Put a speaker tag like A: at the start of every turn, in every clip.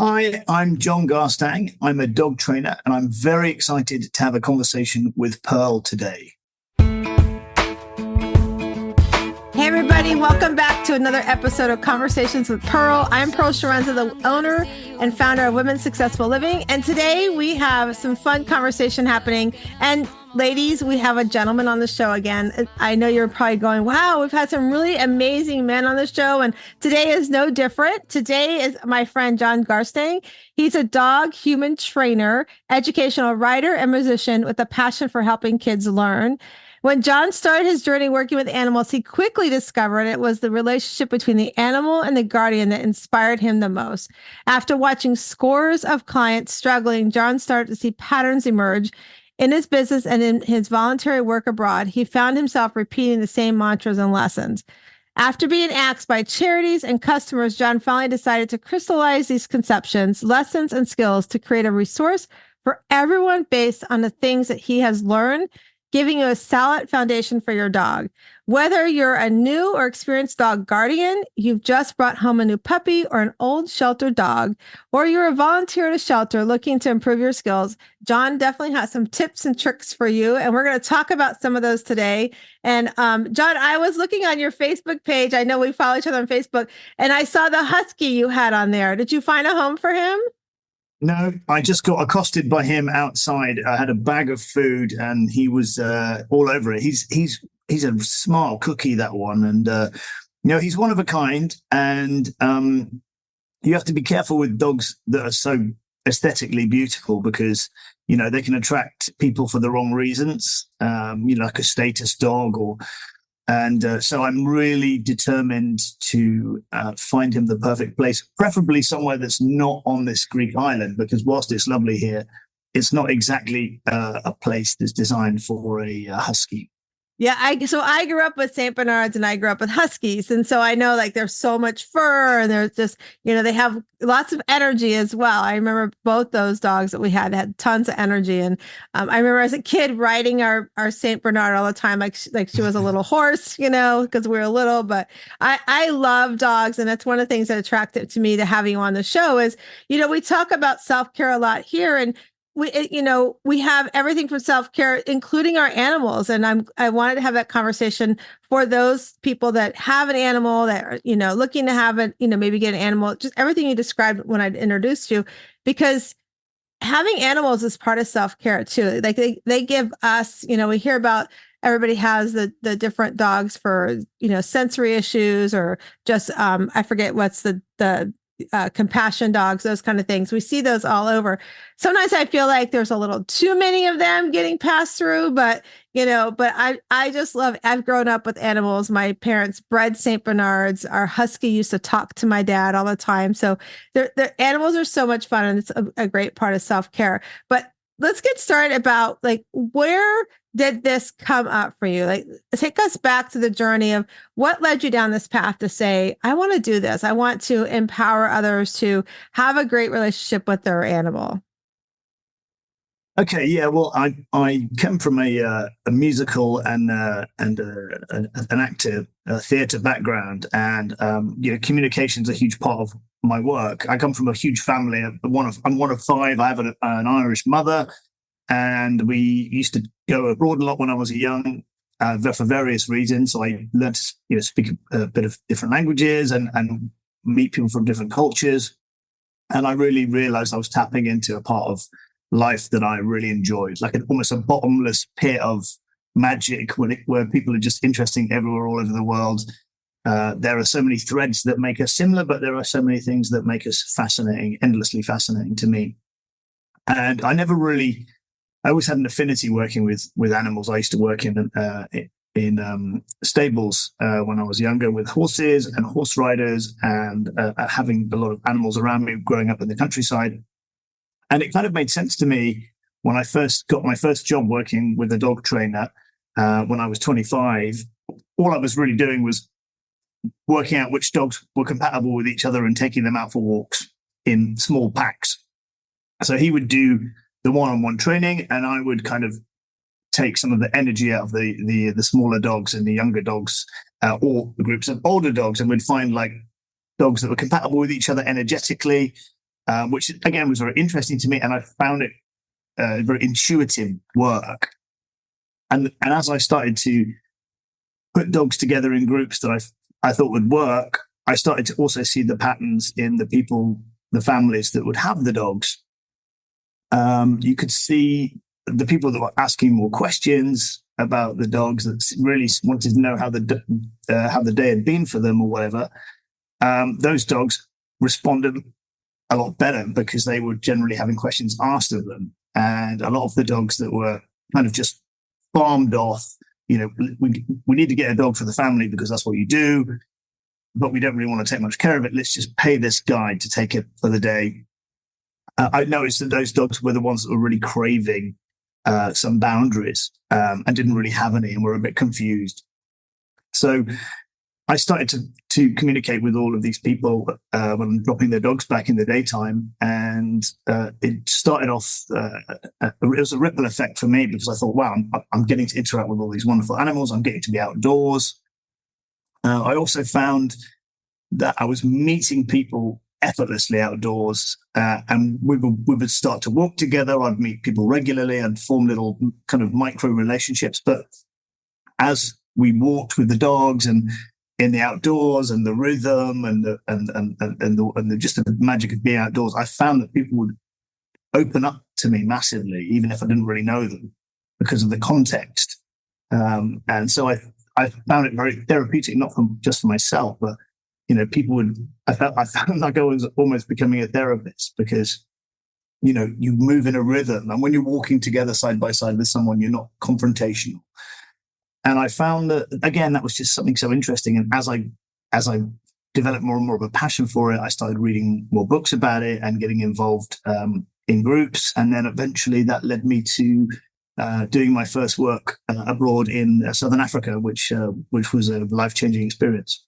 A: Hi, I'm John Garstang. I'm a dog trainer, and I'm very excited to have a conversation with Pearl today.
B: Hey everybody, welcome back to another episode of Conversations with Pearl. I'm Pearl Sharenza, the owner and founder of Women's Successful Living. And today we have some fun conversation happening. And ladies, we have a gentleman on the show again. I know you're probably going, wow, we've had some really amazing men on the show. And today is no different. Today is my friend, John Garstang. He's a dog human trainer, educational writer, and musician with a passion for helping kids learn. When John started his journey working with animals, he quickly discovered it was the relationship between the animal and the guardian that inspired him the most. After watching scores of clients struggling, John started to see patterns emerge in his business and in his voluntary work abroad. He found himself repeating the same mantras and lessons. After being asked by charities and customers, John finally decided to crystallize these conceptions, lessons, and skills to create a resource for everyone based on the things that he has learned, giving you a solid foundation for your dog. Whether you're a new or experienced dog guardian, you've just brought home a new puppy or an old shelter dog, or you're a volunteer at a shelter looking to improve your skills, John definitely has some tips and tricks for you. And we're going to talk about some of those today. And John, I was looking on your Facebook page. I know we follow each other on Facebook, and I saw the husky you had on there. Did you find a home for him?
A: No, I just got accosted by him outside. I had a bag of food, and he was all over it. He's a smart cookie, that one, and he's one of a kind. And you have to be careful with dogs that are so aesthetically beautiful because they can attract people for the wrong reasons. Like a status dog, so I'm really determined to find him the perfect place, preferably somewhere that's not on this Greek island, because whilst it's lovely here, it's not exactly a place that's designed for a husky.
B: Yeah, I grew up with Saint Bernards and I grew up with Huskies. And so I know there's so much fur and there's just, they have lots of energy as well. I remember both those dogs that we had tons of energy. And I remember as a kid riding our Saint Bernard all the time, like she was a little horse, because we were little. But I love dogs. And that's one of the things that attracted to me to having you on the show is, we talk about self-care a lot here. And we have everything from self-care, including our animals. And I wanted to have that conversation for those people that have an animal that are, looking to have it, maybe get an animal, just everything you described when I introduced you, because having animals is part of self-care too. Like they give us, we hear about everybody has the different dogs for, sensory issues or just, I forget what's the compassion dogs, those kind of things. We see those all over. Sometimes I feel like there's a little too many of them getting passed through, but I just love, I've grown up with animals. My parents bred Saint Bernards. Our husky used to talk to my dad all the time. So the animals are so much fun, and it's a great part of self-care. But let's get started about where did this come up for you? Take us back to the journey of what led you down this path to say, I want to do this. I want to empower others to have a great relationship with their animal.
A: Okay, yeah. Well, I come from a musical and an active theatre background, and communication's a huge part of my work. I come from a huge family. I'm one of five. I have an Irish mother. And we used to go abroad a lot when I was young for various reasons. So I learned to speak a bit of different languages and meet people from different cultures. And I really realized I was tapping into a part of life that I really enjoyed, like almost a bottomless pit of magic where people are just interesting everywhere, all over the world. There are so many threads that make us similar, but there are so many things that make us fascinating, endlessly fascinating to me. And I always had an affinity working with animals. I used to work in stables when I was younger with horses and horse riders, and having a lot of animals around me growing up in the countryside. And it kind of made sense to me when I first got my first job working with a dog trainer when I was 25. All I was really doing was working out which dogs were compatible with each other and taking them out for walks in small packs. So he would do the one-on-one training, and I would kind of take some of the energy out of the smaller dogs and the younger dogs, or the groups of older dogs, and we'd find dogs that were compatible with each other energetically, which again was very interesting to me, and I found it very intuitive work. And as I started to put dogs together in groups that I thought would work, I started to also see the patterns in the people, the families that would have the dogs. You could see the people that were asking more questions about the dogs, that really wanted to know how the day had been for them or whatever. Those dogs responded a lot better because they were generally having questions asked of them. And a lot of the dogs that were kind of just farmed off, we need to get a dog for the family because that's what you do, but we don't really want to take much care of it. Let's just pay this guy to take it for the day. I noticed that those dogs were the ones that were really craving some boundaries and didn't really have any and were a bit confused. So I started to communicate with all of these people when I'm dropping their dogs back in the daytime. And it started off, it was a ripple effect for me because I thought, wow, I'm getting to interact with all these wonderful animals. I'm getting to be outdoors. I also found that I was meeting people effortlessly outdoors, and we would start to walk together. I'd meet people regularly. I'd form little kind of micro relationships. But as we walked with the dogs and in the outdoors and the rhythm and the just the magic of being outdoors, I found that people would open up to me massively, even if I didn't really know them, because of the context. And so I found it very therapeutic, not just for myself, but people would. I found like I was almost becoming a therapist because you move in a rhythm, and when you're walking together side by side with someone, you're not confrontational. And I found that again, that was just something so interesting. And as I developed more and more of a passion for it, I started reading more books about it and getting involved in groups. And then eventually that led me to doing my first work abroad in Southern Africa, which was a life-changing experience.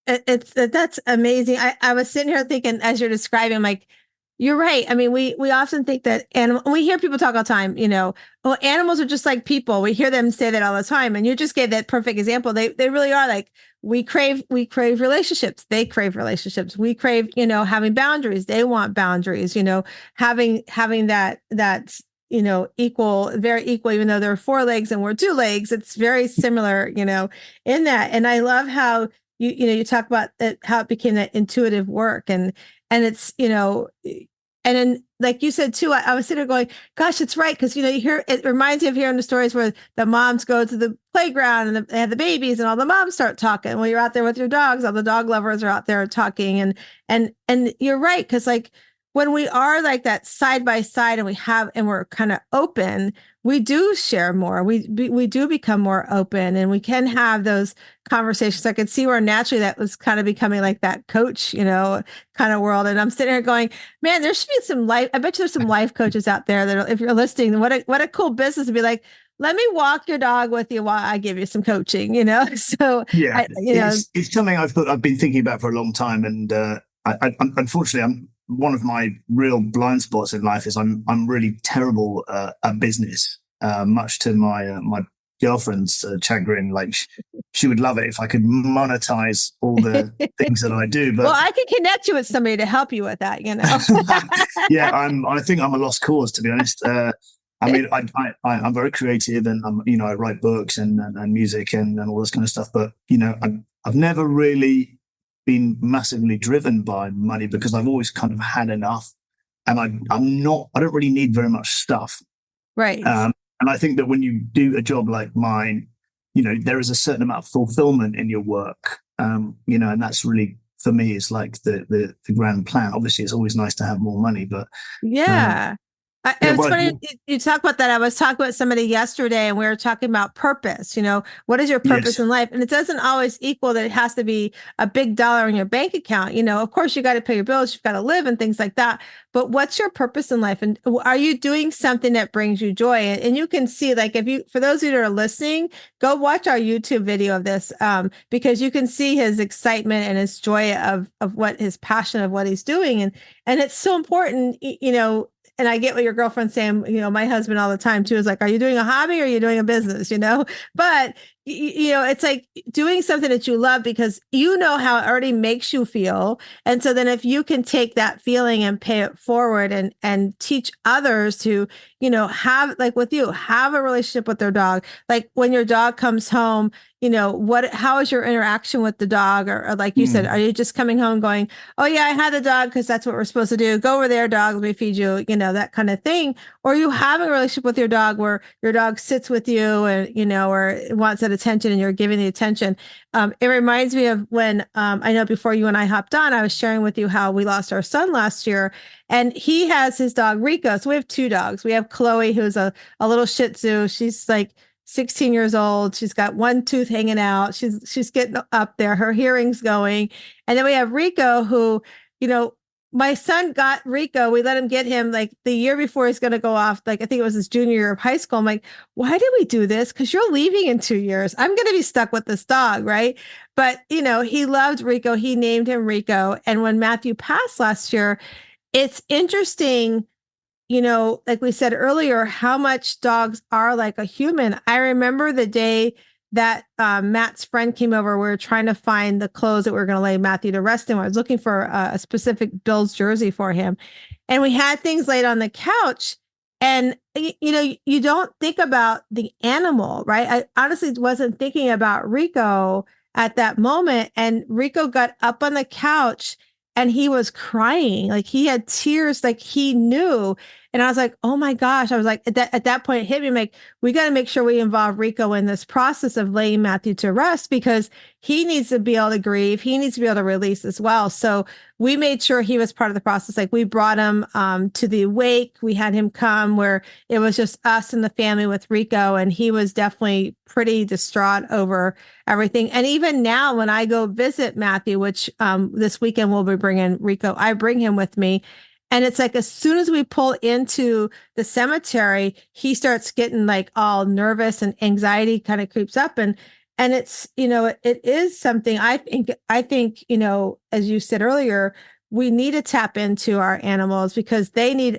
B: That's amazing. I was sitting here thinking as you're describing, like, you're right. I mean, we often think that we hear people talk all the time, well, animals are just like people. We hear them say that all the time. And you just gave that perfect example. They really are like, we crave relationships. They crave relationships. We crave, having boundaries. They want boundaries, having that, very equal, even though there are 4 legs and we're 2 legs, it's very similar, in that. And I love how you talk about how it became that intuitive work and it's, and then, like you said too, I was sitting there going, gosh, it's right. Cause you hear, it reminds me of hearing the stories where the moms go to the playground and they have the babies and all the moms start talking. Well, you're out there with your dogs, all the dog lovers are out there talking and you're right. Cause like when we are like that side by side and we're kind of open, we do share more. We do become more open and we can have those conversations. I could see where naturally that was kind of becoming like that coach, kind of world. And I'm sitting here going, man, there should be some life. I bet you there's some life coaches out there that if you're listening, what a cool business to be like, let me walk your dog with you while I give you some coaching, So
A: yeah, it's something I've been thinking about for a long time. And I unfortunately, one of my real blind spots in life is I'm really terrible at business, much to my girlfriend's chagrin. Like she would love it if I could monetize all the things that I do. But
B: well, I can connect you with somebody to help you with that.
A: Yeah, I think I'm a lost cause, to be honest. I mean, I'm very creative, and I write books and music and all this kind of stuff. But I've never really been massively driven by money because I've always kind of had enough, and I don't really need very much stuff.
B: Right.
A: And I think that when you do a job like mine, there is a certain amount of fulfillment in your work. And that's really, for me, it's like the grand plan. Obviously, it's always nice to have more money, but
B: yeah. It's funny you talk about that. I was talking with somebody yesterday and we were talking about purpose. What is your purpose in life? And it doesn't always equal that it has to be a big dollar in your bank account. Of course, you got to pay your bills, you've got to live and things like that. But what's your purpose in life? And are you doing something that brings you joy? And you can see, like, for those of you that are listening, go watch our YouTube video of this because you can see his excitement and his joy of what his passion of what he's doing. And it's so important, and I get what your girlfriend's saying, my husband all the time too, is like, are you doing a hobby or are you doing a business, But it's like doing something that you love because you know how it already makes you feel. And so then if you can take that feeling and pay it forward and teach others to, have like with you, have a relationship with their dog. Like when your dog comes home, how is your interaction with the dog? Or like you said,
A: Mm.
B: are you just coming home going, oh yeah, I had the dog because that's what we're supposed to do. Go over there, dog, let me feed you, that kind of thing. Or you have a relationship with your dog where your dog sits with you and, or wants that attention and you're giving the attention. It reminds me of when I know before you and I hopped on, I was sharing with you how we lost our son last year and he has his dog Rico. So we have two dogs. We have Chloe, who's a little Shih Tzu. She's like 16 years old. She's got one tooth hanging out. She's getting up there. Her hearing's going. And then we have Rico, who, my son got Rico. We let him get him like the year before he's going to go off. Like, I think it was his junior year of high school. I'm like, why did we do this? Because you're leaving in 2 years. I'm going to be stuck with this dog. Right. But, he loved Rico. He named him Rico. And when Matthew passed last year, it's interesting, like we said earlier, how much dogs are like a human. I remember the day that Matt's friend came over. We were trying to find the clothes that we were going to lay Matthew to rest in. I was looking for a specific Bills jersey for him. And we had things laid on the couch. And, you don't think about the animal, right? I honestly wasn't thinking about Rico at that moment. And Rico got up on the couch and he was crying. Like he had tears, like he knew. And I was like, oh my gosh. I was like, at that point, it hit me like, we got to make sure we involve Rico in this process of laying Matthew to rest because he needs to be able to grieve. He needs to be able to release as well. So we made sure he was part of the process. Like we brought him to the wake. We had him come where it was just us and the family with Rico. And he was definitely pretty distraught over everything. And even now when I go visit Matthew, which this weekend we'll be bringing Rico, I bring him with me. And it's like, as soon as we pull into the cemetery, he starts getting like all nervous and anxiety kind of creeps up. And it's, it is something I think, as you said earlier, we need to tap into our animals because they need,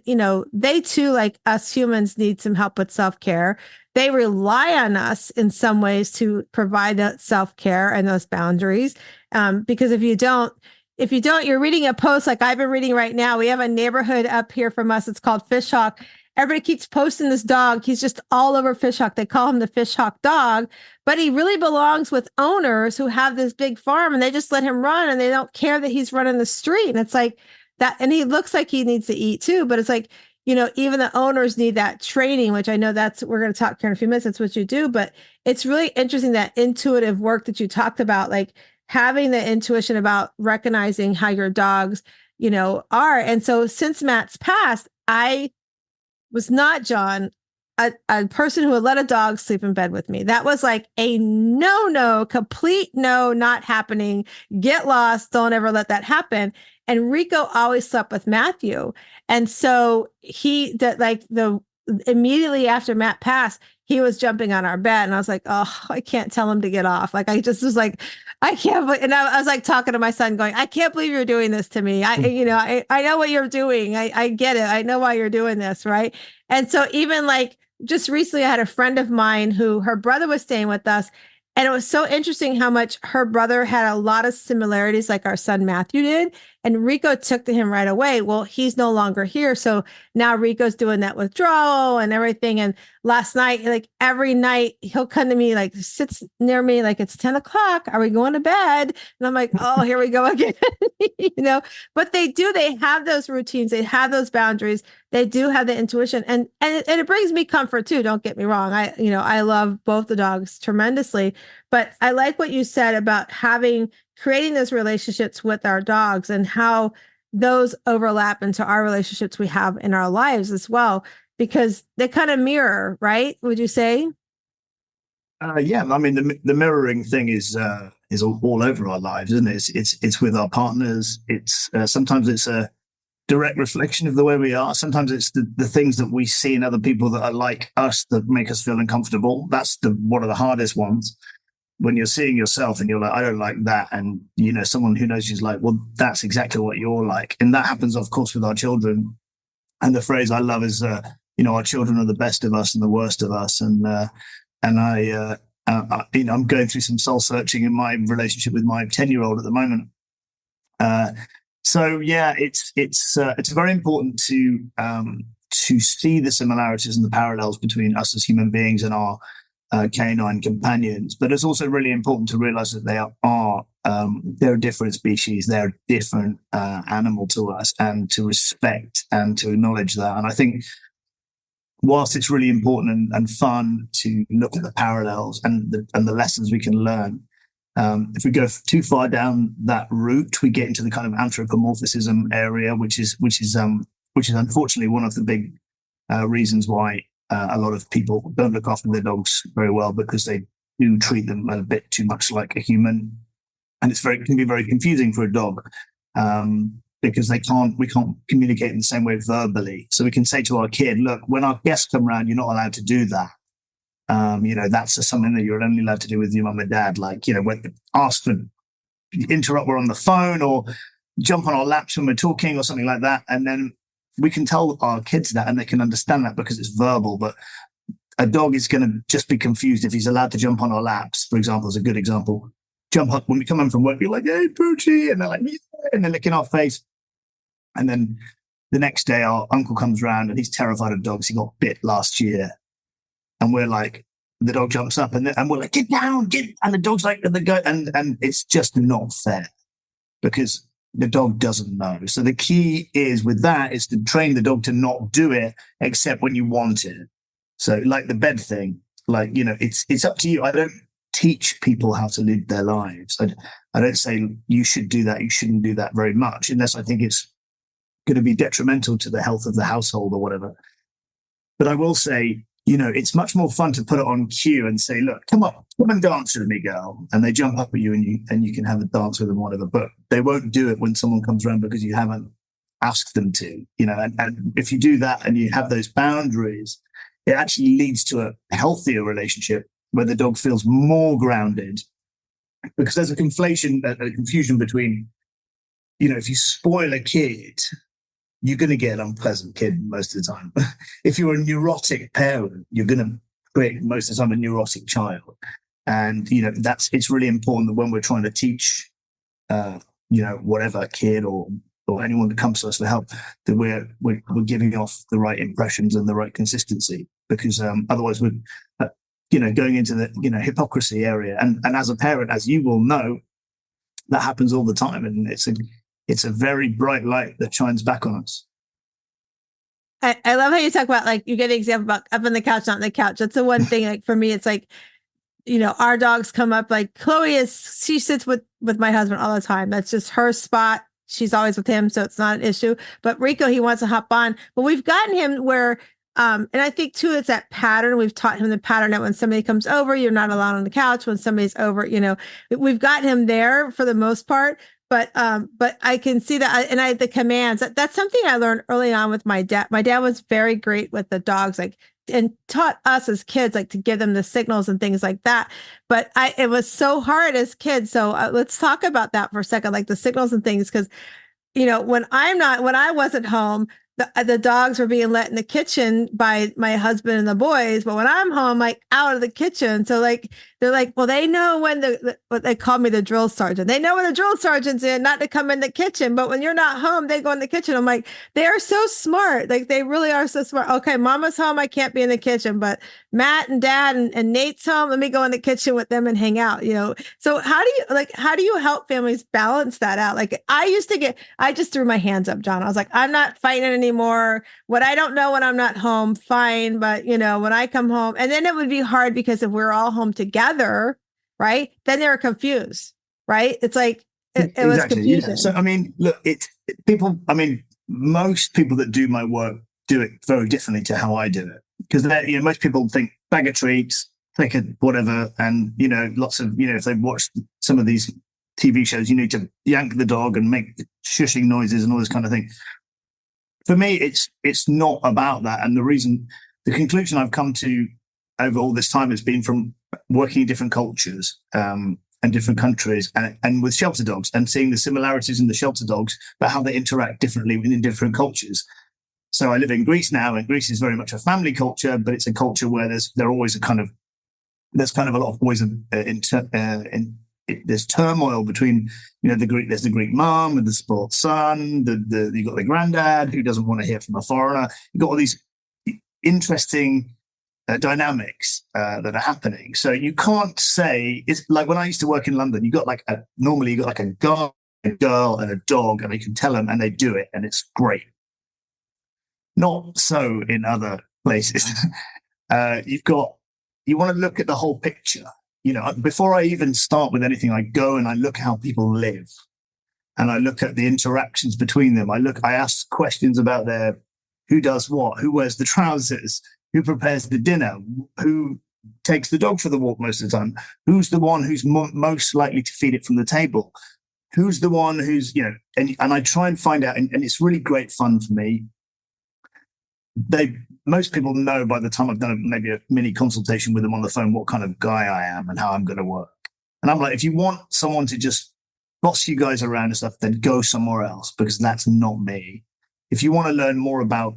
B: they too, like us humans, need some help with self-care. They rely on us in some ways to provide that self-care and those boundaries. Because if you don't, you're reading a post like I've been reading right now. We have a neighborhood up here from us. It's called Fishhawk. Everybody keeps posting this dog. He's just all over Fishhawk. They call him the Fishhawk dog, but he really belongs with owners who have this big farm and they just let him run and they don't care that he's running the street. And it's like that. And he looks like he needs to eat too, but it's like, even the owners need that training, which I know we're going to talk here in a few minutes. That's what you do, but it's really interesting that intuitive work that you talked about, like having the intuition about recognizing how your dogs, are. And so since Matt's passed, I was not, John, a person who would let a dog sleep in bed with me. That was like a no, complete no, not happening. Get lost. Don't ever let that happen. And Rico always slept with Matthew. And so immediately after Matt passed, he was jumping on our bed and I was like, oh, I can't tell him to get off. Like, I just was like, I can't. And I was like talking to my son going, I can't believe you're doing this to me. I know what you're doing. I get it. I know why you're doing this. Right. And so even like just recently, I had a friend of mine who her brother was staying with us. And it was so interesting how much her brother had a lot of similarities like our son Matthew did. And Rico took to him right away. Well, he's no longer here. So now Rico's doing that withdrawal and everything. And last night, like every night, he'll come to me, like sits near me, like it's 10 o'clock. Are we going to bed? And I'm like, oh, here we go again. But they have those routines. They have those boundaries. They do have the intuition. And it brings me comfort too. Don't get me wrong. I love both the dogs tremendously, but I like what you said about creating those relationships with our dogs and how those overlap into our relationships we have in our lives as well, because they kind of mirror, right? Would you say?
A: Yeah, I mean the mirroring thing is all over our lives, isn't it? It's with our partners. It's sometimes it's a direct reflection of the way we are. Sometimes it's the things that we see in other people that are like us that make us feel uncomfortable. That's one of the hardest ones. When you're seeing yourself and you're like, I don't like that. And, someone who knows you's like, well, that's exactly what you're like. And that happens, of course, with our children. And the phrase I love is, our children are the best of us and the worst of us. And I I'm going through some soul searching in my relationship with my 10-year-old at the moment. So yeah, it's very important to see the similarities and the parallels between us as human beings and our canine companions. But it's also really important to realize that they're a different species, they're a different animal to us, and to respect and to acknowledge that. And I think, whilst it's really important and fun to look at the parallels and the lessons we can learn, if we go too far down that route, we get into the kind of anthropomorphism area, which is unfortunately one of the big reasons why a lot of people don't look after their dogs very well, because they do treat them a bit too much like a human, and can be very confusing for a dog. Because we can't communicate in the same way verbally. So we can say to our kid, look, when our guests come around, you're not allowed to do that. That's just something that you're only allowed to do with your mum and dad. Like, ask for, interrupt, we're on the phone, or jump on our laps when we're talking or something like that. And then we can tell our kids that, and they can understand that because it's verbal. But a dog is going to just be confused if he's allowed to jump on our laps, for example, is a good example. Jump up when we come home from work, be like, hey, Poochie, and they're like, yeah, and they're licking our face. And then the next day, our uncle comes around and he's terrified of dogs. He got bit last year. And we're like, the dog jumps up and we're like, get down, and the dog's like, and it's just not fair because the dog doesn't know. So the key is with that is to train the dog to not do it except when you want it. So like the bed thing, it's up to you. I don't teach people how to live their lives. I don't say you should do that, you shouldn't do that very much, unless I think it's going to be detrimental to the health of the household or whatever. But I will say, it's much more fun to put it on cue and say, look, come and dance with me, girl. And they jump up at you and you can have a dance with them, whatever. But they won't do it when someone comes around because you haven't asked them to, and if you do that and you have those boundaries, it actually leads to a healthier relationship where the dog feels more grounded, because there's a confusion between, if you spoil a kid, you're going to get an unpleasant kid most of the time. If you're a neurotic parent, you're going to create most of the time a neurotic child. And, it's really important that when we're trying to teach, whatever kid or anyone that comes to us for help, that we're giving off the right impressions and the right consistency, because otherwise we're, going into the, hypocrisy area. And as a parent, as you will know, that happens all the time. And it's a very bright light that shines back on us.
B: I love how you talk about, like, you get an example about up on the couch, not on the couch. That's the one thing, like, for me, it's like, our dogs come up, like Chloe she sits with my husband all the time. That's just her spot. She's always with him, so it's not an issue. But Rico, he wants to hop on. But we've gotten him where, and I think too, it's that pattern. We've taught him the pattern that when somebody comes over, you're not allowed on the couch. When somebody's over, we've got him there for the most part. But I can see that, and the commands. That's something I learned early on with my dad. My dad was very great with the dogs, like, and taught us as kids, like, to give them the signals and things like that. But it was so hard as kids. So let's talk about that for a second, like the signals and things, because when I wasn't home, the dogs were being let in the kitchen by my husband and the boys. But when I'm home, like, out of the kitchen. So, like, they're like, well, they know when what they call me, the drill sergeant. They know when the drill sergeant's in, not to come in the kitchen. But when you're not home, they go in the kitchen. I'm like, they are so smart. Like, they really are so smart. Okay, mama's home, I can't be in the kitchen. But Matt and dad and Nate's home, let me go in the kitchen with them and hang out, So how do you help families balance that out? Like, I just threw my hands up, John. I was like, I'm not fighting anymore. What I don't know when I'm not home, fine. But, when I come home, and then it would be hard because if we're all home together, right, then they're confused, right? It's like, it was confusion.
A: Yeah. So, I mean, look, most people that do my work do it very differently to how I do it. Because most people think bag of treats, take a whatever, and lots of if they've watched some of these TV shows, you need to yank the dog and make shushing noises and all this kind of thing. For me, it's not about that, and the conclusion I've come to over all this time has been from working in different cultures and different countries, and with shelter dogs, and seeing the similarities in the shelter dogs, but how they interact differently in different cultures. So I live in Greece now, and Greece is very much a family culture, but it's a culture where there are always a kind of there's kind of a lot of always there's turmoil between, there's the Greek mom and the spoiled son, you got the granddad who doesn't want to hear from a foreigner. You've got all these interesting dynamics that are happening. So you can't say, it's like when I used to work in London, normally you got like a guy, a girl and a dog, and you can tell them and they do it and it's great. Not so in other places. You want to look at the whole picture. Before I even start with anything, I go and I look how people live, and I look at the interactions between them. I ask questions about who does what, who wears the trousers, who prepares the dinner, who takes the dog for the walk most of the time, who's the one who's most likely to feed it from the table, who's the one who's, and I try and find out, and it's really great fun for me. Most people know by the time I've done maybe a mini consultation with them on the phone what kind of guy I am and how I'm going to work. And I'm like, if you want someone to just boss you guys around and stuff, then go somewhere else, because that's not me. If you want to learn more about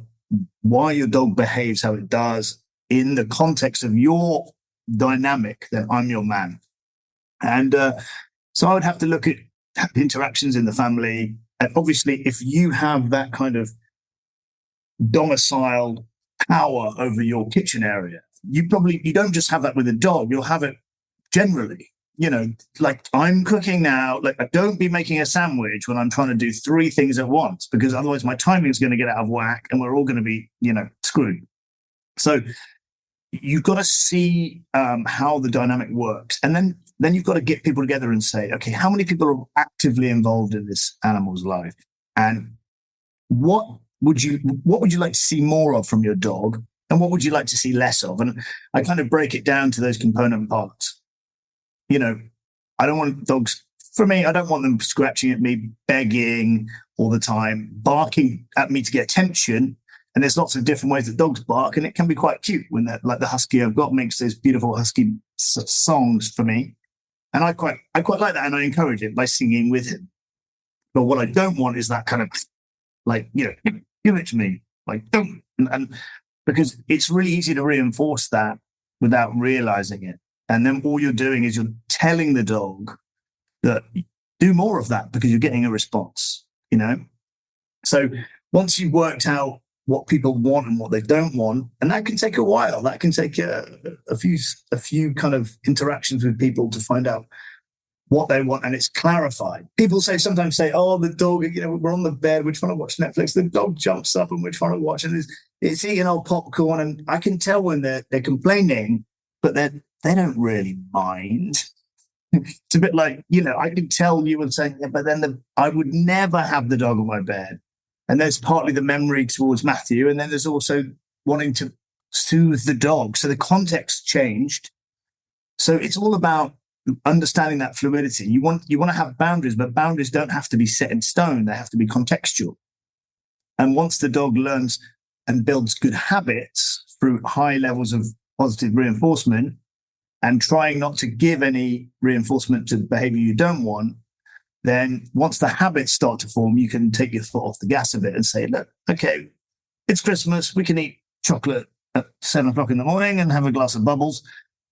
A: why your dog behaves how it does in the context of your dynamic, then I'm your man. And so I would have to look at interactions in the family. And obviously, if you have that kind of domiciled power over your kitchen area, you don't just have that with a dog, you'll have it generally. Like I'm cooking now, like I don't be making a sandwich when I'm trying to do 3 things at once, because otherwise my timing is going to get out of whack and we're all going to be, screwed. So you've got to see how the dynamic works. And then you've got to get people together and say, okay, how many people are actively involved in this animal's life? And what would you like to see more of from your dog? And what would you like to see less of? And I kind of break it down to those component parts. I don't want dogs, for me, I don't want them scratching at me, begging all the time, barking at me to get attention. And there's lots of different ways that dogs bark, and it can be quite cute when like the husky I've got makes those beautiful husky songs for me. And I quite like that, and I encourage it by singing with him. But what I don't want is that kind of like, give it to me, like don't, and because it's really easy to reinforce that without realizing it. And then all you're doing is you're telling the dog that do more of that because you're getting a response, So once you've worked out what people want and what they don't want, and that can take a while, that can take a few kind of interactions with people to find out what they want, and it's clarified. People sometimes say, oh, the dog, we're on the bed, we're trying to watch Netflix, the dog jumps up and we're trying to watch, and it's eating old popcorn, and I can tell when they're complaining, but they don't really mind. It's a bit like, I can tell you and say, yeah, but then I would never have the dog on my bed. And there's partly the memory towards Matthew, and then there's also wanting to soothe the dog. So the context changed. So it's all about understanding that fluidity. You want to have boundaries, but boundaries don't have to be set in stone. They have to be contextual. And once the dog learns and builds good habits through high levels of positive reinforcement, and trying not to give any reinforcement to the behavior you don't want, then once the habits start to form, you can take your foot off the gas a bit and say, look, okay, it's Christmas. We can eat chocolate at 7:00 in the morning and have a glass of bubbles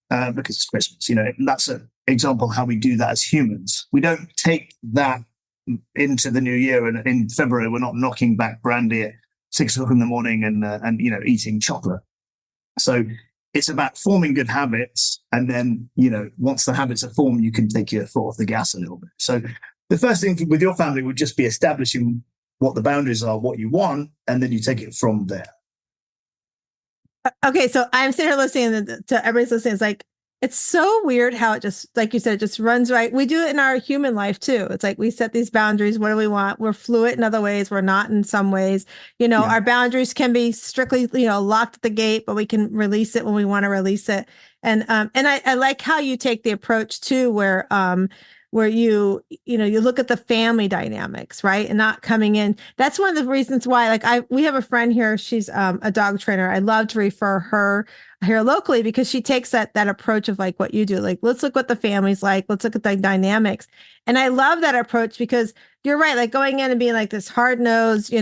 A: because it's Christmas. That's an example of how we do that as humans. We don't take that into the new year, and in February, we're not knocking back brandy at 6:00 in the morning and eating chocolate. So it's about forming good habits. And then, once the habits are formed, you can take your foot off the gas a little bit. So the first thing with your family would just be establishing what the boundaries are, what you want, and then you take it from there.
B: Okay, so I'm sitting here listening to everybody's listening. It's like, it's so weird how it just, like you said, it just runs right. We do it in our human life too. It's like we set these boundaries. What do we want? We're fluid in other ways. We're not in some ways. Our boundaries can be strictly, locked at the gate, but we can release it when we want to release it. And I like how you take the approach too, where you look at the family dynamics, right? And not coming in. That's one of the reasons why, we have a friend here. She's a dog trainer. I love to refer her here locally because she takes that approach of what you do. Let's look what the family's like. Let's look at the dynamics. And I love that approach because you're right. Like going in and being like this hard nosed, I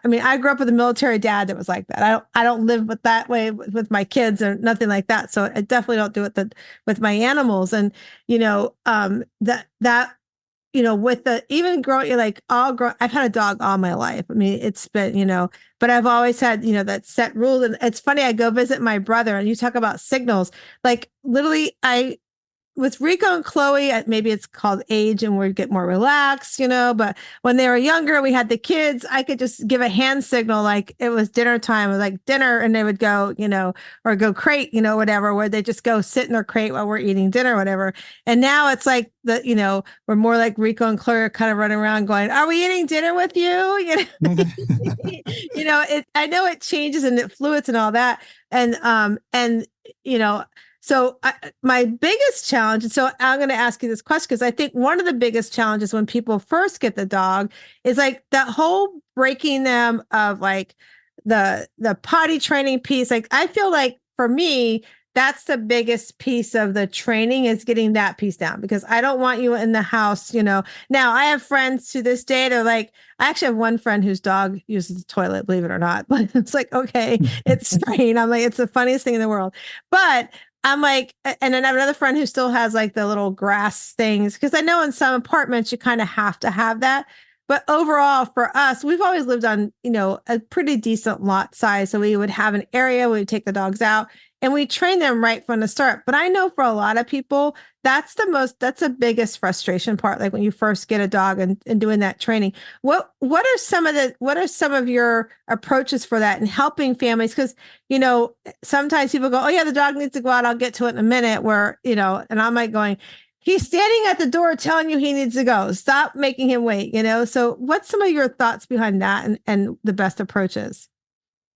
B: mean, I grew up with a military dad that was like that. I don't live with that way with my kids or nothing like that. So I definitely don't do it with my animals. And, that with the even growing, like I've had a dog all my life. I mean, it's been, but I've always had, that set rules. And it's funny, I go visit my brother and you talk about signals. Like literally, with Rico and Chloe, maybe it's called age and we get more relaxed, but when they were younger, we had the kids, I could just give a hand signal, like it was dinner time, or like dinner, and they would go, or go crate, whatever, where they just go sit in their crate while we're eating dinner, whatever. And now it's like we're more like Rico and Chloe are kind of running around going, are we eating dinner with you? I know it changes and it fluids and all that. And so my biggest challenge, and so I'm going to ask you this question because I think one of the biggest challenges when people first get the dog is like that whole breaking them of like the potty training piece. Like I feel like for me, that's the biggest piece of the training is getting that piece down because I don't want you in the house, Now I have friends to this day, they're like, I actually have one friend whose dog uses the toilet, believe it or not. But it's like, okay, it's spraying. I'm like, it's the funniest thing in the world. But I'm like, and then I have another friend who still has like the little grass things because I know in some apartments you kind of have to have that. But overall, for us, we've always lived on, a pretty decent lot size. So we would have an area, we would take the dogs out and we train them right from the start. But I know for a lot of people, that's the biggest frustration part. Like when you first get a dog and doing that training, what are some of your approaches for that and helping families? Because, sometimes people go, oh yeah, the dog needs to go out. I'll get to it in a minute and I'm like going, he's standing at the door telling you he needs to go. Stop making him wait, So what's some of your thoughts behind that and the best approaches?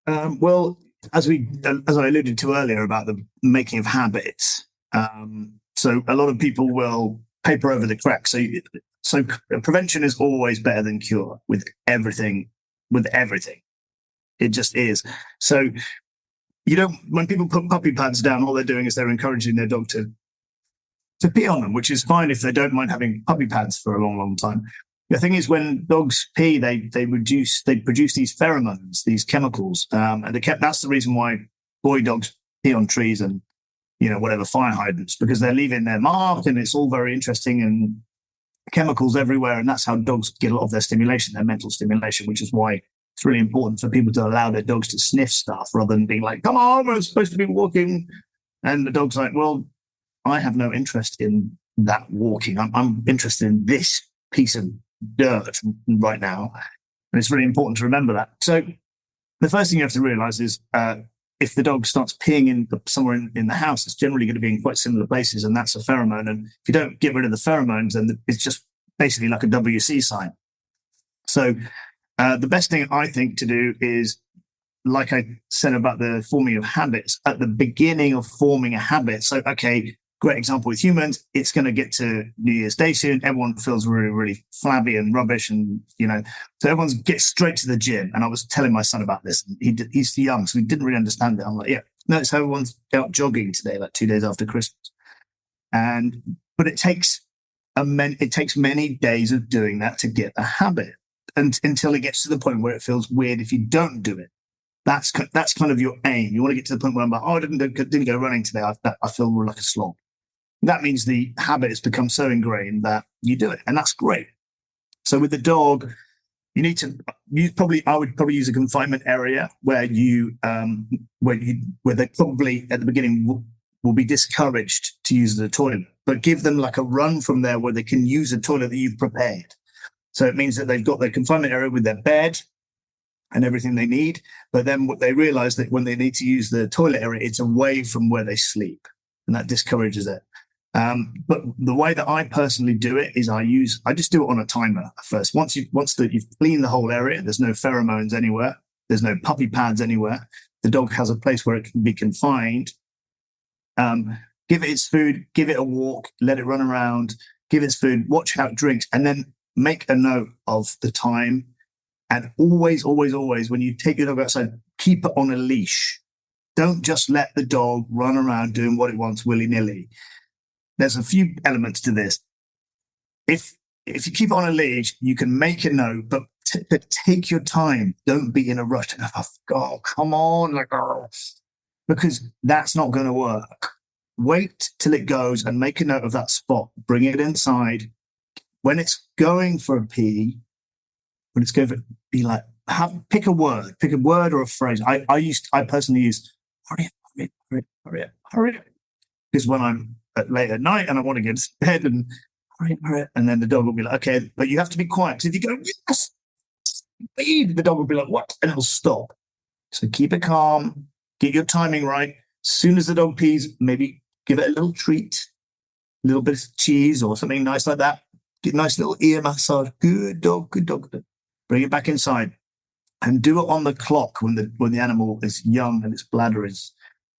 A: Well, as I alluded to earlier about the making of habits, so a lot of people will paper over the cracks. So prevention is always better than cure with everything. It just is. So when people put puppy pads down, all they're doing is they're encouraging their dog to pee on them, which is fine if they don't mind having puppy pads for a long, long time. The thing is, when dogs pee, they produce these pheromones, these chemicals, and that's the reason why boy dogs pee on trees and whatever fire hydrants, because they're leaving their mark, and it's all very interesting and chemicals everywhere, and that's how dogs get a lot of their stimulation, their mental stimulation, which is why it's really important for people to allow their dogs to sniff stuff rather than being like, "Come on, we're supposed to be walking," and the dog's like, "Well, I have no interest in that walking. I'm interested in this piece of dirt right now." And it's really important to remember that. So the first thing you have to realize is if the dog starts peeing somewhere in the house, it's generally going to be in quite similar places, and that's a pheromone. And if you don't get rid of the pheromones, then it's just basically like a WC sign. So the best thing I think to do is, like I said about the forming of habits, at the beginning of forming a habit. So, okay, great example with humans, it's going to get to New Year's Day soon. Everyone feels really, really flabby and rubbish. And, so everyone's gets straight to the gym. And I was telling my son about this. He's young, so he didn't really understand it. I'm like, yeah, no, it's how everyone's out jogging today, like 2 days after Christmas. But it takes many days of doing that to get a habit, and until it gets to the point where it feels weird if you don't do it. That's kind of your aim. You want to get to the point where I'm like, oh, I didn't go running today. I feel more like a slob. That means the habit has become so ingrained that you do it, and that's great. So with the dog, you need to I would probably use a confinement area where where they probably at the beginning will be discouraged to use the toilet, but give them like a run from there where they can use a toilet that you've prepared. So it means that they've got their confinement area with their bed and everything they need, but then what they realize that when they need to use the toilet area, it's away from where they sleep, and that discourages it. But the way that I personally do it is I just do it on a timer first. Once you've cleaned the whole area, there's no pheromones anywhere, there's no puppy pads anywhere. The dog has a place where it can be confined. Give it its food, give it a walk, let it run around, give it its food, watch how it drinks, and then make a note of the time. And always, always, always, when you take your dog outside, keep it on a leash. Don't just let the dog run around doing what it wants willy-nilly. There's a few elements to this. If if you keep it on a leash, you can make a note, but take your time. Don't be in a rush. Oh, come on, because that's not going to work. Wait till it goes and make a note of that spot. Bring it inside. When it's going for a pee, when it's going for, be like, pick a word or a phrase. I personally use hurry up. Because when I'm late at night and I want to get to bed and hurry up, and then the dog will be like, okay, but you have to be quiet. Because if you go, yes, speed, the dog will be like, what? And it'll stop. So keep it calm, get your timing right. As soon as the dog pees, maybe give it a little treat, a little bit of cheese or something nice like that. Get a nice little ear massage. Good dog, good dog. Bring it back inside and do it on the clock when the animal is young and its bladder is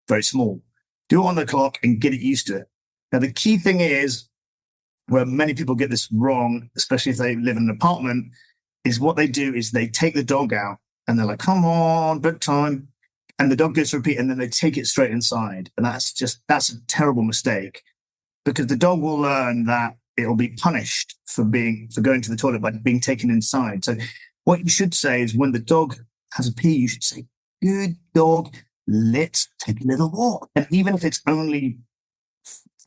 A: very small. Do it on the clock and get it used to it. Now, the key thing is, where many people get this wrong, especially if they live in an apartment, is what they do is they take the dog out and they're like, come on, bedtime. And the dog goes to repeat, and then they take it straight inside. And that's a terrible mistake, because the dog will learn that it'll be punished for going to the toilet by being taken inside. So what you should say is, when the dog has a pee, you should say, good dog, let's take a little walk. And even if it's only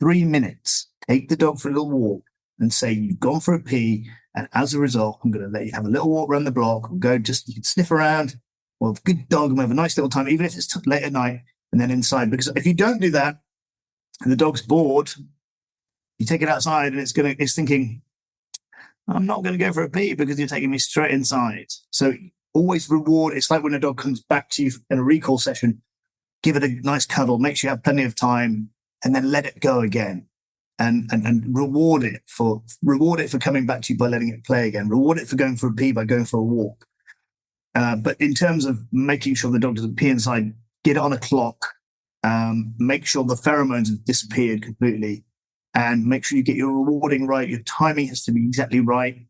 A: 3 minutes, take the dog for a little walk and say, you've gone for a pee, and as a result, I'm going to let you have a little walk around the block. You can sniff around. Well, good dog, and we have a nice little time, even if it's late at night, and then inside. Because if you don't do that and the dog's bored, you take it outside and it's thinking, I'm not going to go for a pee because you're taking me straight inside. So always reward. It's like when a dog comes back to you in a recall session, give it a nice cuddle, make sure you have plenty of time, and then let it go again. And reward it for coming back to you by letting it play again. Reward it for going for a pee by going for a walk. But in terms of making sure the dog doesn't pee inside, get it on a clock. Make sure the pheromones have disappeared completely, and make sure you get your rewarding right. Your timing has to be exactly right.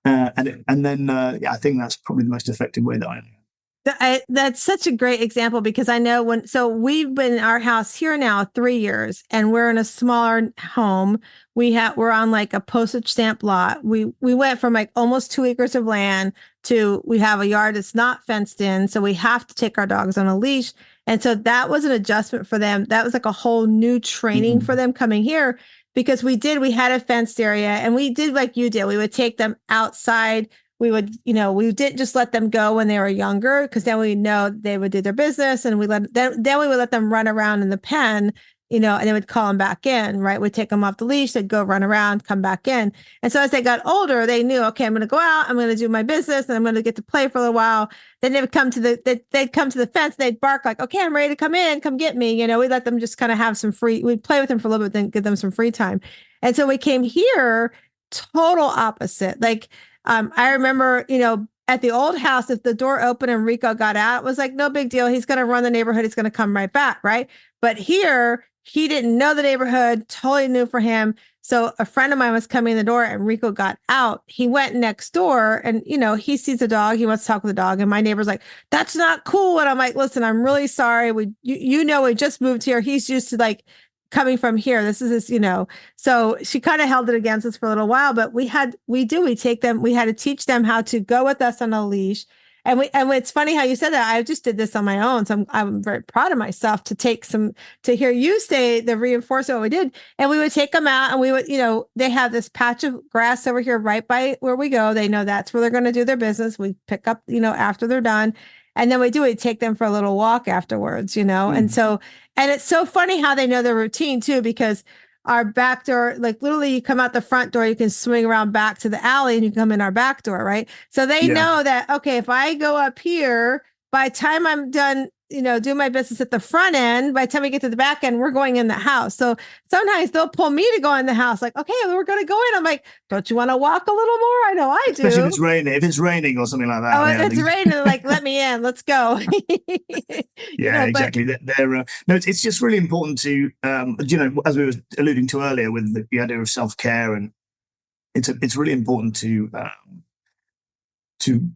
A: And then I think that's probably the most effective way that I know.
B: That's such a great example, because I know we've been in our house here now 3 years, and we're in a smaller home. We're on like a postage stamp lot. We went from like almost 2 acres of land to we have a yard that's not fenced in. So we have to take our dogs on a leash. And so that was an adjustment for them. That was like a whole new training for them coming here, because we had a fenced area, and we did like you did. We would take them outside. We would, we didn't just let them go when they were younger, because then we know they would do their business, and then we would let them run around in the pen, and they would call them back in, right? We'd take them off the leash, they'd go run around, come back in. And so as they got older, they knew, okay, I'm going to go out, I'm going to do my business, and I'm going to get to play for a little while. Then they'd come to the fence, they'd bark like, okay, I'm ready to come in, come get me. We'd let them just kind of have we'd play with them for a little bit, then give them some free time. And so we came here, total opposite. Like, I remember, at the old house, if the door opened and Rico got out, it was like, no big deal. He's going to run the neighborhood. He's going to come right back. Right. But here, he didn't know the neighborhood, totally new for him. So a friend of mine was coming in the door and Rico got out. He went next door and, he sees a dog. He wants to talk with the dog. And my neighbor's like, that's not cool. And I'm like, listen, I'm really sorry. We just moved here. He's used to like coming from here. This is this, so she kind of held it against us for a little while, but we had to teach them how to go with us on a leash. And it's funny how you said that. I just did this on my own. So I'm very proud of myself to hear you say the reinforcement what we did. And we would take them out, and we would, they have this patch of grass over here right by where we go. They know that's where they're going to do their business. We pick up, after they're done. And then we take them for a little walk afterwards, And so, and it's so funny how they know their routine too, because our back door, like literally you come out the front door, you can swing around back to the alley and you come in our back door, right? So they know that, okay, if I go up here, by the time I'm done, do my business at the front end, by the time we get to the back end, we're going in the house. So sometimes they'll pull me to go in the house, like, okay, we're going to go in. I'm like, don't you want to walk a little more? I know I do.
A: Especially if it's raining or something like that.
B: Oh, if it's raining, like, let me in, let's go.
A: Exactly. It's just really important to, as we were alluding to earlier with the idea of self-care, and it's really important to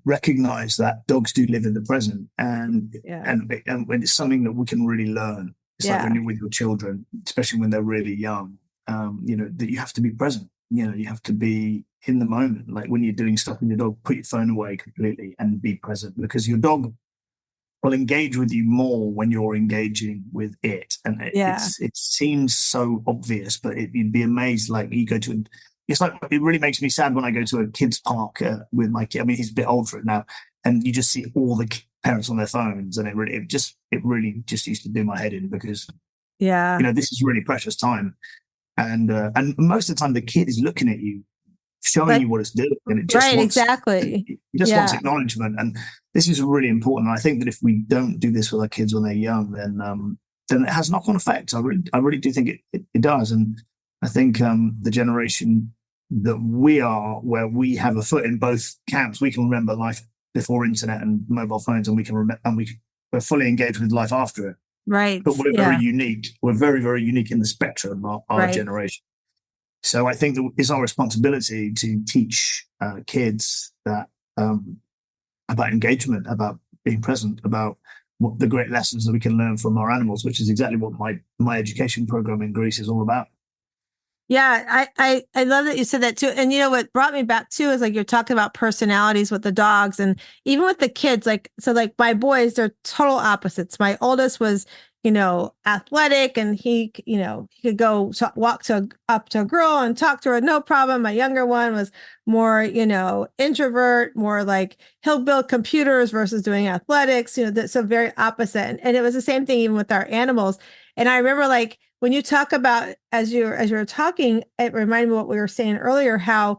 A: recognize that dogs do live in the present, and it's something that we can really learn. It's like when you're with your children, especially when they're really young, that you have to be present. You have to be in the moment. Like when you're doing stuff with your dog, put your phone away completely and be present, because your dog will engage with you more when you're engaging with it. And
B: Yeah.
A: it seems so obvious, but you'd be amazed. Like you go to, it's like, it really makes me sad when I go to a kids park with my kid. I mean, he's a bit old for it now, and you just see all the parents on their phones, and it really just used to do my head in, because
B: Yeah.
A: this is really precious time, and most of the time the kid is looking at you, showing
B: Like,
A: you what it's doing, and
B: right, exactly.
A: it just wants acknowledgement. And this is really important. I think that if we don't do this with our kids when they're young, then it has knock-on effects. I really do think it does. And I think the generation that we are, where we have a foot in both camps, we can remember life before internet and mobile phones, and we can remember, and we're fully engaged with life after it.
B: Right.
A: But we're very unique. We're very, very unique in the spectrum of our generation. So I think that it's our responsibility to teach kids that about engagement, about being present, about what the great lessons that we can learn from our animals, which is exactly what my education program in Greece is all about.
B: Yeah, I love that you said that too. And what brought me back too is like you're talking about personalities with the dogs, and even with the kids. Like my boys, they're total opposites. My oldest was athletic, and he could go walk up to a girl and talk to her, no problem. My younger one was more introvert, more like he'll build computers versus doing athletics. So very opposite. And it was the same thing even with our animals. And I remember, like, when you talk about, as you were talking, it reminded me of what we were saying earlier, how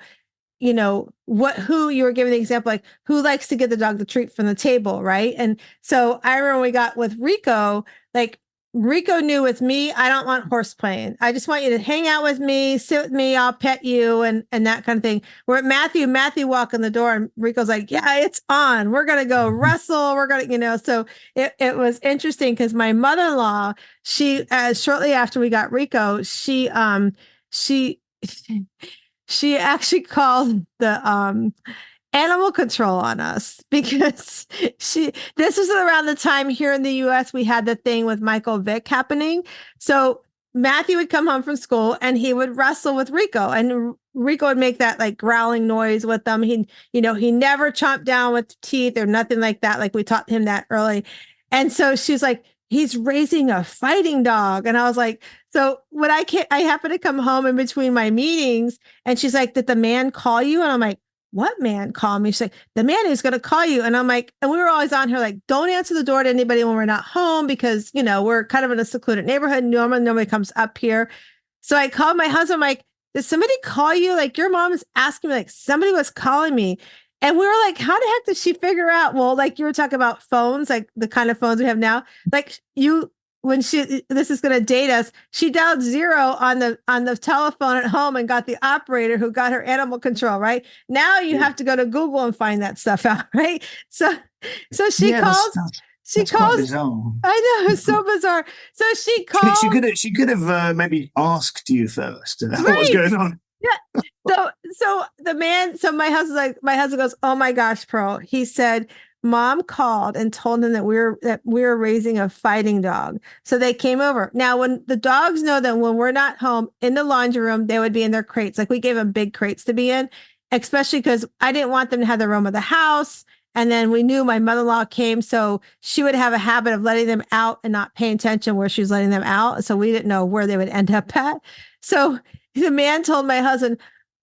B: who you were giving the example, like who likes to give the dog the treat from the table, right? And so I remember we got with Rico, like Rico knew with me, I don't want horse playing. I just want you to hang out with me, sit with me, I'll pet you, and that kind of thing. We're at Matthew walked in the door, and Rico's like, yeah, it's on. We're gonna go wrestle. We're gonna, so it was interesting because my mother-in-law, she shortly after we got Rico, she she actually called the animal control on us because this was around the time here in the US we had the thing with Michael Vick happening. So Matthew would come home from school and he would wrestle with Rico, and Rico would make that like growling noise with them. He never chomped down with teeth or nothing like that. Like we taught him that early. And so she's like, he's raising a fighting dog. And I was like, so when I happened to come home in between my meetings, and she's like, did the man call you? And I'm like, what man called me? She's like, the man who's going to call you. And I'm like, and we were always on here, like, don't answer the door to anybody when we're not home, because, we're kind of in a secluded neighborhood. Normally nobody comes up here. So I called my husband, like, did somebody call you? Like, your mom is asking me, like, somebody was calling me. And we were like, how the heck did she figure out? Well, like you were talking about phones, like the kind of phones we have now, like this is going to date us. She dialed 0 on the telephone at home and got the operator who got her animal control. Right now, you have to go to Google and find that stuff out. Right. So she calls. She calls. I know, it's so bizarre. So she called.
A: She could have maybe asked you first what was going on.
B: Yeah. So my husband goes, oh my gosh, Pearl. He said, Mom called and told him that we were raising a fighting dog. So they came over. Now, when the dogs know that when we're not home in the laundry room, they would be in their crates. Like we gave them big crates to be in, especially because I didn't want them to have the room of the house. And then we knew my mother-in-law came, so she would have a habit of letting them out and not paying attention where she was letting them out. So we didn't know where they would end up at. So the man told my husband,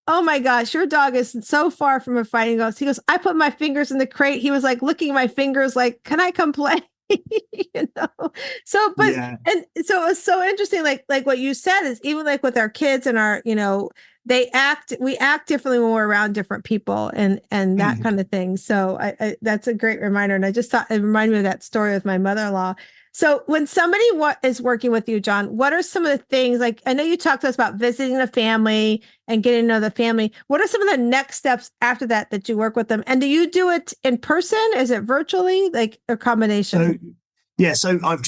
B: oh my gosh, your dog is so far from a fighting dog. He goes, I put my fingers in the crate. He was like licking my fingers, like, can I come play? So, but, yeah. And so it was so interesting. Like what you said is even like with our kids and our, we act differently when we're around different people and that kind of thing. So that's a great reminder. And I just thought it reminded me of that story with my mother-in-law. So when somebody is working with you, John, what are some of the things, like, I know you talked to us about visiting the family and getting to know the family. What are some of the next steps after that you work with them? And do you do it in person? Is it virtually, like a combination?
A: So I'm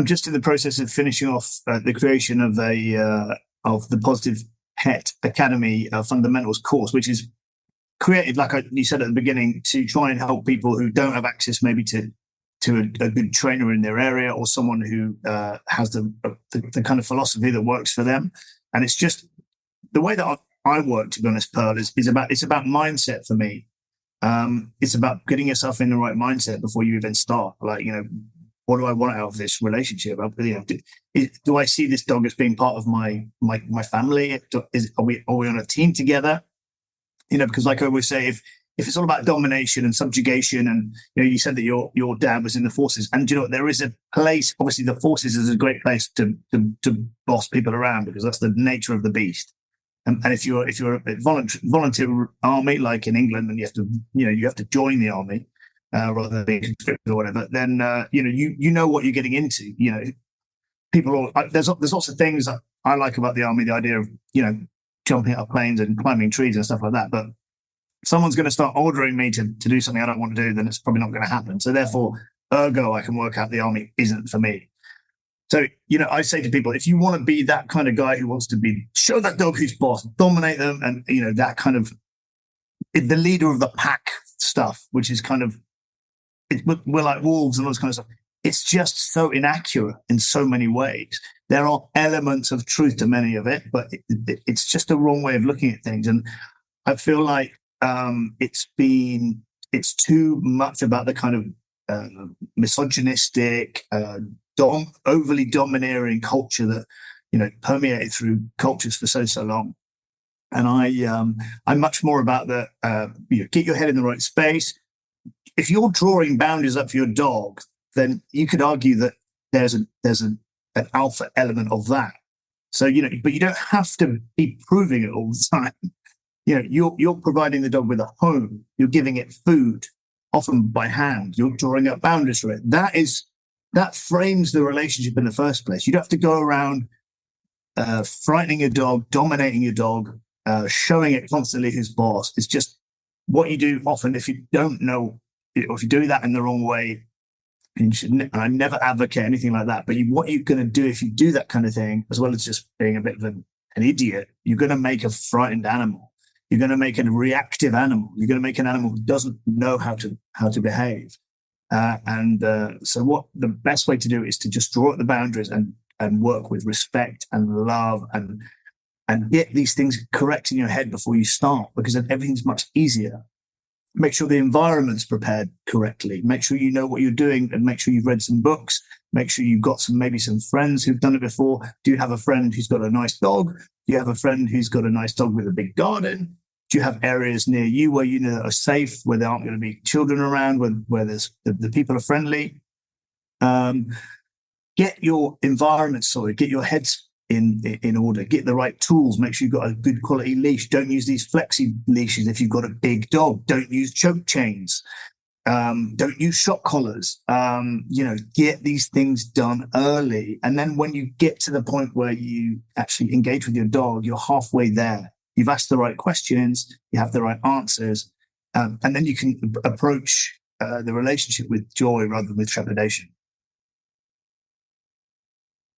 A: just in the process of finishing off the creation of of the Positive Pet Academy fundamentals course, which is created, like you said at the beginning, to try and help people who don't have access maybe to a good trainer in their area, or someone who has the kind of philosophy that works for them. And it's just the way that I work, to be honest, Pearl, is about, it's about mindset for me. It's about getting yourself in the right mindset before you even start. Like, what do I want out of this relationship? Do I see this dog as being part of my family? Are we on a team together? Because like I always say, if it's all about domination and subjugation, and you said that your dad was in the forces, and there is a place. Obviously, the forces is a great place to boss people around, because that's the nature of the beast. And if you're a volunteer army, like in England, and you have to join the army rather than being conscripted or whatever, then you know what you're getting into. There's lots of things that I like about the army. The idea of jumping out of planes and climbing trees and stuff like that. But if someone's going to start ordering me to do something I don't want to do, then it's probably not going to happen. So therefore, ergo, I can work out the army isn't for me. So, I say to people, if you want to be that kind of guy who wants to show that dog who's boss, dominate them, and, that kind of the leader of the pack stuff, which is kind of, we're like wolves and all this kind of stuff. It's just so inaccurate in so many ways. There are elements of truth to many of it, but it's just a wrong way of looking at things. And I feel like it's too much about the kind of misogynistic, overly domineering culture that permeated through cultures for so long. And I'm much more about the get your head in the right space. If you're drawing boundaries up for your dog, then you could argue that there's an alpha element of that. So but you don't have to be proving it all the time. You're providing the dog with a home. You're giving it food, often by hand. You're drawing up boundaries for it. That frames the relationship in the first place. You don't have to go around frightening your dog, dominating your dog, showing it constantly who's boss. It's just what you do often. If you don't know, or if you do that in the wrong way, and I never advocate anything like that, but what you're going to do if you do that kind of thing, as well as just being a bit of an idiot, you're going to make a frightened animal. You're going to make a reactive animal. You're going to make an animal who doesn't know how to behave. So what the best way to do is to just draw up the boundaries and work with respect and love and get these things correct in your head before you start, because then everything's much easier. Make sure the environment's prepared correctly. Make sure you know what you're doing, and make sure you've read some books. Make sure you've got maybe some friends who've done it before. Do you have a friend who's got a nice dog? Do you have a friend who's got a nice dog with a big garden? Do you have areas near you where are safe, where there aren't going to be children around, where there's the people are friendly? Get your environment sorted. Get your heads in order. Get the right tools. Make sure you've got a good quality leash. Don't use these flexi leashes if you've got a big dog. Don't use choke chains. Don't use shock collars. Get these things done early. And then when you get to the point where you actually engage with your dog, you're halfway there. You've asked the right questions. You have the right answers. And then you can approach the relationship with joy rather than with trepidation.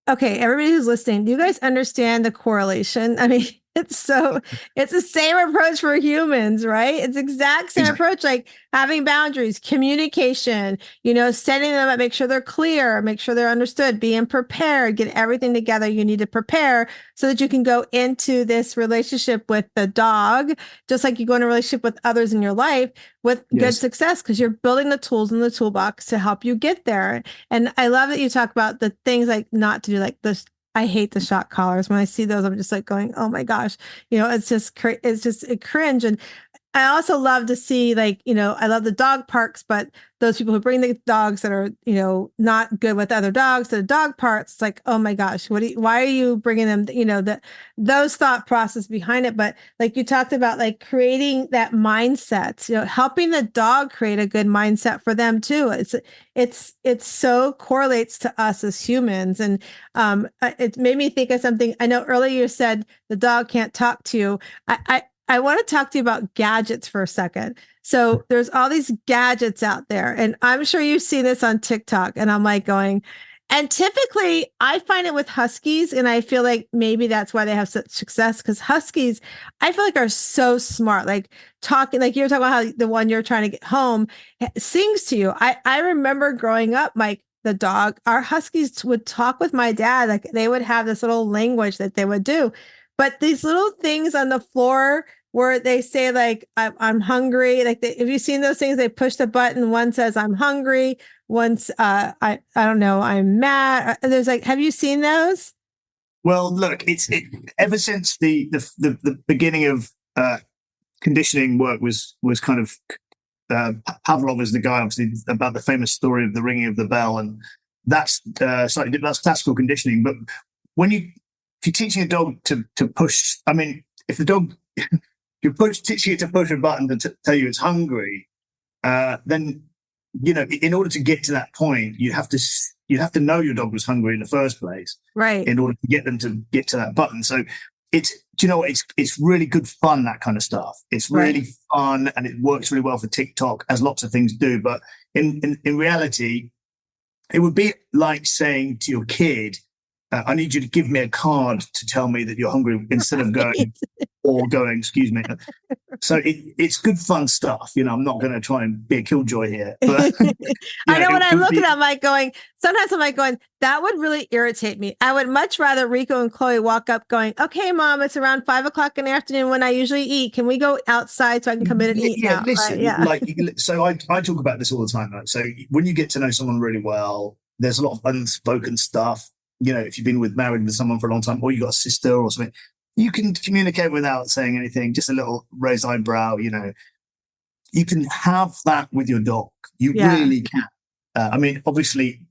B: Okay, everybody who's listening, do you guys understand the correlation? I mean, it's the same approach for humans, right? It's exact same approach, like having boundaries, communication, setting them up, make sure they're clear, make sure they're understood, being prepared, get everything together you need to prepare so that you can go into this relationship with the dog, just like you go in a relationship with others in your life with good success, because you're building the tools in the toolbox to help you get there. And I love that you talk about the things like not to do, like this. I hate the shock collars. When I see those, I'm just like going, oh my gosh, it's just a cringe. And I also love to see, like, I love the dog parks, but those people who bring the dogs that are, not good with other dogs to the dog parks, it's like, oh my gosh, why are you bringing them, those thought process behind it. But like you talked about, like creating that mindset, helping the dog create a good mindset for them too. It's so correlates to us as humans. And it made me think of something. I know earlier you said the dog can't talk to you. I want to talk to you about gadgets for a second. So there's all these gadgets out there, and I'm sure you've seen this on TikTok, and I'm like going, and typically I find it with Huskies, and I feel like maybe that's why they have such success, because Huskies, I feel like, are so smart, like talking, like you're talking about how the one you're trying to get home sings to you. I remember growing up, Mike, the dog, our Huskies would talk with my dad, like they would have this little language that they would do. But these little things on the floor where they say like I'm hungry, like have you seen those things? They push the button. One says I'm hungry. Once I don't know, I'm mad. And there's like, have you seen those?
A: Well, look, ever since the beginning of conditioning work was kind of Pavlov is the guy, obviously, about the famous story of the ringing of the bell, and that's that's classical conditioning. But if you're teaching a dog to push, I mean, if the dog teaching it to push a button to tell you it's hungry, then in order to get to that point, you have to know your dog was hungry in the first place,
B: right?
A: In order to get them to get to that button. So it's really good fun, that kind of stuff. It's really fun, and it works really well for TikTok, as lots of things do. But in reality, it would be like saying to your kid, I need you to give me a card to tell me that you're hungry, instead of going excuse me. So it's good fun stuff. I'm not going to try and be a killjoy here. But,
B: I know when I look at them, sometimes I'm like going, that would really irritate me. I would much rather Rico and Chloe walk up going, okay, Mom, it's around 5:00 in the afternoon when I usually eat. Can we go outside so I can come in and eat now?
A: Listen, so I talk about this all the time. Right? So when you get to know someone really well, there's a lot of unspoken stuff. If you've been married with someone for a long time, or you got a sister or something, you can communicate without saying anything, just a little raised eyebrow. You can have that with your dog. You really can. I mean, obviously,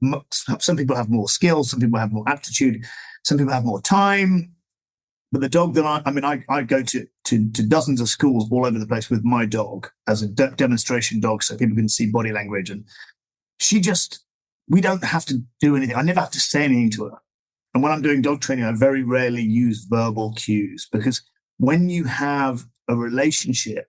A: some people have more skills, some people have more aptitude, some people have more time. But the dog that I go to dozens of schools all over the place with my dog as a demonstration dog, so people can see body language. And we don't have to do anything. I never have to say anything to her. And when I'm doing dog training, I very rarely use verbal cues, because when you have a relationship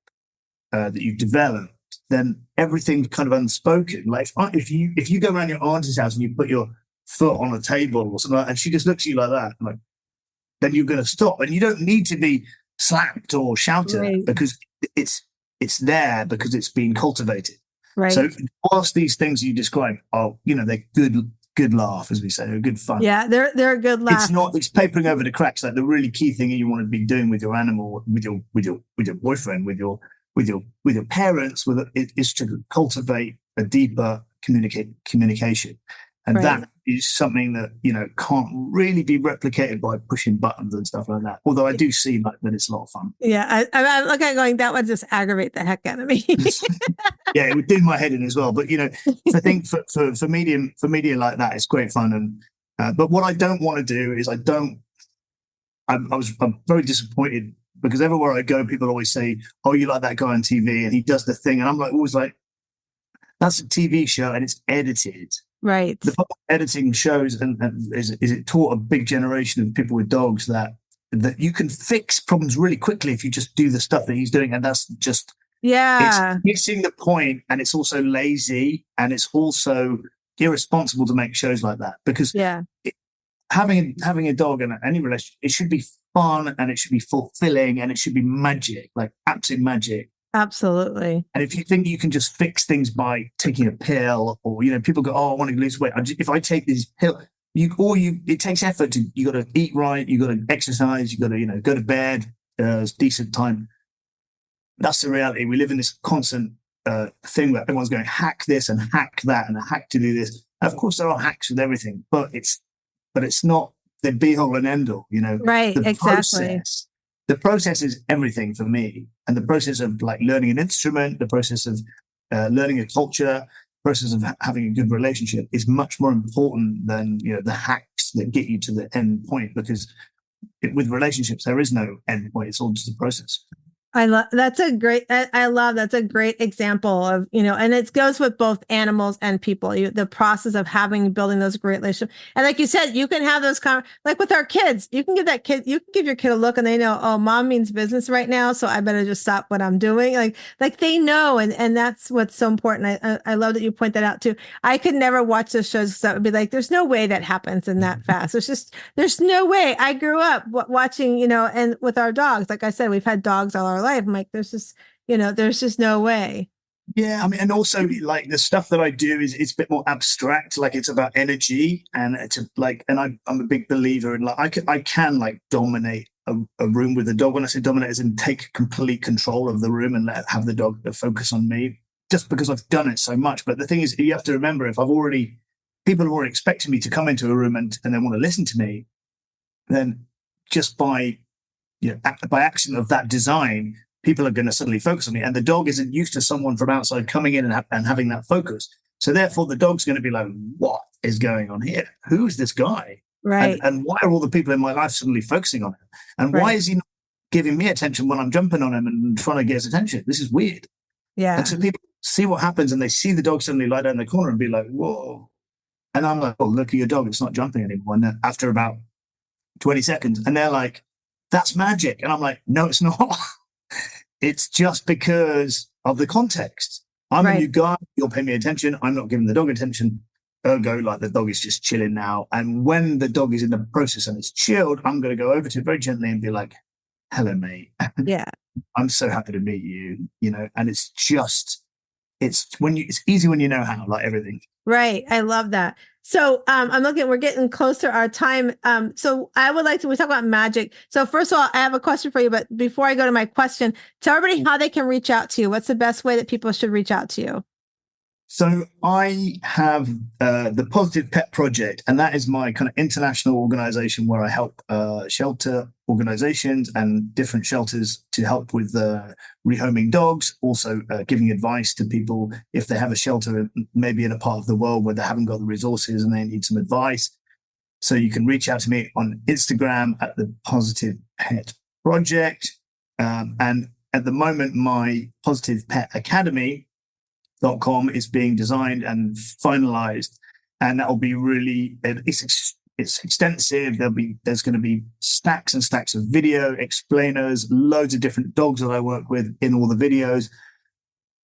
A: that you've developed, then everything's kind of unspoken. Like if you go around your auntie's house and you put your foot on a table or something, and she just looks at you like that, then you're going to stop. And you don't need to be slapped or shouted at, because it's there because it's been cultivated.
B: Right.
A: So whilst these things you describe are, they're good laugh, as we say, they're good fun.
B: Yeah, they're a good laugh.
A: It's papering over the cracks. Like the really key thing you want to be doing with your animal, with your boyfriend, with your parents, is to cultivate a deeper communication. And that is something that, can't really be replicated by pushing buttons and stuff like that. Although I do see that it's a lot of fun.
B: Yeah, I'm looking at going, that would just aggravate the heck out of me.
A: Yeah, it would do my head in as well. But, I think for media like that, it's great fun. And but what I don't want to do is I'm very disappointed, because everywhere I go, people always say, oh, you like that guy on TV and he does the thing. And I'm always like, that's a TV show and it's edited.
B: Right.
A: The editing shows and is it taught a big generation of people with dogs that you can fix problems really quickly if you just do the stuff that he's doing. And that's just, it's missing the point, and it's also lazy, and it's also irresponsible to make shows like that, because having a dog in any relationship, it should be fun, and it should be fulfilling, and it should be magic, like absolute magic.
B: Absolutely.
A: And if you think you can just fix things by taking a pill, or people go, oh, I want to lose weight, if I take this pill, it takes effort. You got to eat right, you got to exercise, you got to go to bed decent time. That's the reality. We live in this constant thing where everyone's going, hack this and hack that and hack to do this. And of course, there are hacks with everything, but it's not the be all and end all.
B: Right? Exactly.
A: The process is everything for me, and the process of learning an instrument, the process of learning a culture, the process of having a good relationship is much more important than the hacks that get you to the end point. Because with relationships, there is no end point; it's all just a process.
B: That's a great example of, and it goes with both animals and people, the process of building those great relationships. And like you said, you can have those like with our kids, you can give your kid a look and they know, oh, Mom means business right now, so I better just stop what I'm doing. Like they know. And that's what's so important. I love that you point that out too. I could never watch those shows because that would be like, there's no way that happens in that fast. There's no way. I grew up watching, and with our dogs, like I said, we've had dogs all our life. I'm like, there's just no way.
A: Yeah, I mean, and also the stuff that I do it's a bit more abstract. Like it's about energy, and I'm a big believer in I can dominate a room with the dog. When I say dominate, is in take complete control of the room and have the dog focus on me, just because I've done it so much. But the thing is, you have to remember, if people have already expected me to come into a room and they want to listen to me, then just by accident of that design, people are going to suddenly focus on me. And the dog isn't used to someone from outside coming in and having that focus. So therefore, the dog's going to be like, what is going on here? Who's this guy?
B: Right.
A: And why are all the people in my life suddenly focusing on him? And why is he not giving me attention when I'm jumping on him and trying to get his attention? This is weird.
B: Yeah.
A: And so people see what happens and they see the dog suddenly lie down in the corner and be like, whoa. And I'm like, oh, look at your dog. It's not jumping anymore. And then after about 20 seconds, and they're like, that's magic. And I'm like, no, it's not. It's just because of the context. I'm a new guy. You'll pay me attention. I'm not giving the dog attention. Ergo, like, the dog is just chilling now. And when the dog is in the process and it's chilled, I'm going to go over to it very gently and be like, hello, mate.
B: Yeah.
A: I'm so happy to meet you, and it's easy when you know how, like everything.
B: Right. I love that. So we're getting close to our time. So I would like to, we talk about magic. So first of all, I have a question for you, but before I go to my question, tell everybody how they can reach out to you. What's the best way that people should reach out to you?
A: So I have the Positive Pet Project, and that is my kind of international organization where I help shelter organizations and different shelters to help with rehoming dogs, also giving advice to people if they have a shelter maybe in a part of the world where they haven't got the resources and they need some advice. So you can reach out to me on Instagram at the Positive Pet Project. And at the moment, my Positive Pet Academy.com is being designed and finalized, and that will be really, it's extensive. There's going to be stacks and stacks of video explainers, loads of different dogs that I work with in all the videos,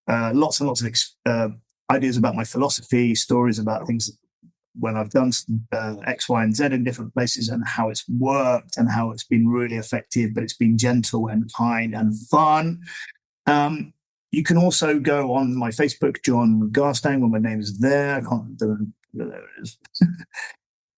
A: lots and lots of ideas about my philosophy, stories about things when I've done X, Y, and Z in different places and how it's worked and how it's been really effective, but it's been gentle and kind and fun. You can also go on my Facebook, John Garstang, when my name is there. I can't do there it is.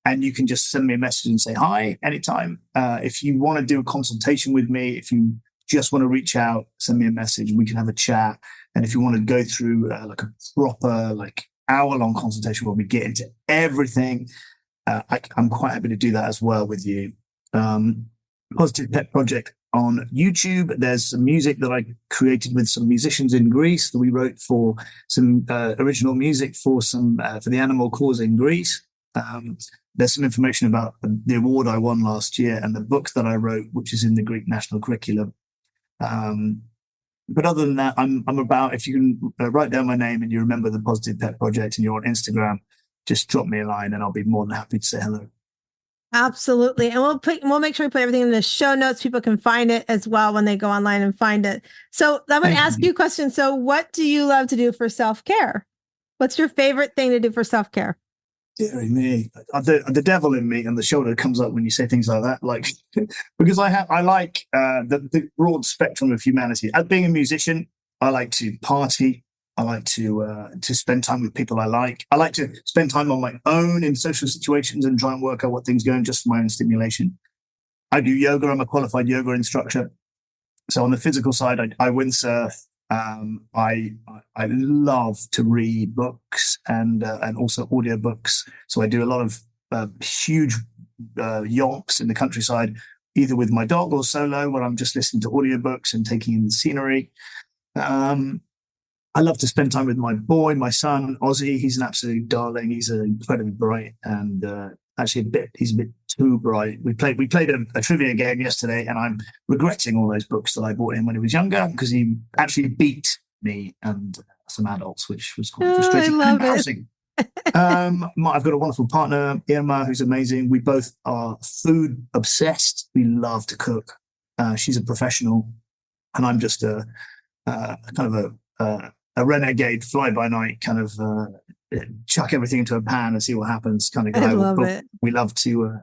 A: And you can just send me a message and say hi anytime. If you want to do a consultation with me, if you just want to reach out, send me a message. We can have a chat. And if you want to go through like a proper hour-long consultation where we get into everything, I'm quite happy to do that as well with you. Positive Pet Project on YouTube. There's some music that I created with some musicians in Greece that we wrote for some original music for the animal cause in Greece. There's some information about the award I won last year and the book that I wrote, which is in the Greek national curriculum. But other than that, I'm about, if you can write down my name and you remember the Positive Pet Project and you're on Instagram, just drop me a line and I'll be more than happy to say hello.
B: Absolutely. And we'll make sure we put everything in the show notes. People can find it as well when they go online and find it. So I'm going to ask you a question. So what do you love to do for self-care? What's your favorite thing to do for self-care?
A: Dear me, the devil in me and the shoulder comes up when you say things like that. Like, because I like the broad spectrum of humanity. As being a musician, I like to party. I like to spend time with people I like. I like to spend time on my own in social situations and try and work out what things are going, just for my own stimulation. I do yoga. I'm a qualified yoga instructor. So on the physical side, I windsurf. I love to read books and also audiobooks. So I do a lot of huge yonks in the countryside, either with my dog or solo, where I'm just listening to audiobooks and taking in the scenery. I love to spend time with my son, Ozzy. He's an absolute darling. He's incredibly bright and actually he's a bit too bright. We played a trivia game yesterday, and I'm regretting all those books that I bought him when he was younger because he actually beat me and some adults, which was quite frustrating and embarrassing. I've got a wonderful partner, Irma, who's amazing. We both are food obsessed. We love to cook. She's a professional, and I'm just a kind of a renegade fly-by-night kind of chuck everything into a pan and see what happens kind of guy.
B: I love it.
A: We love to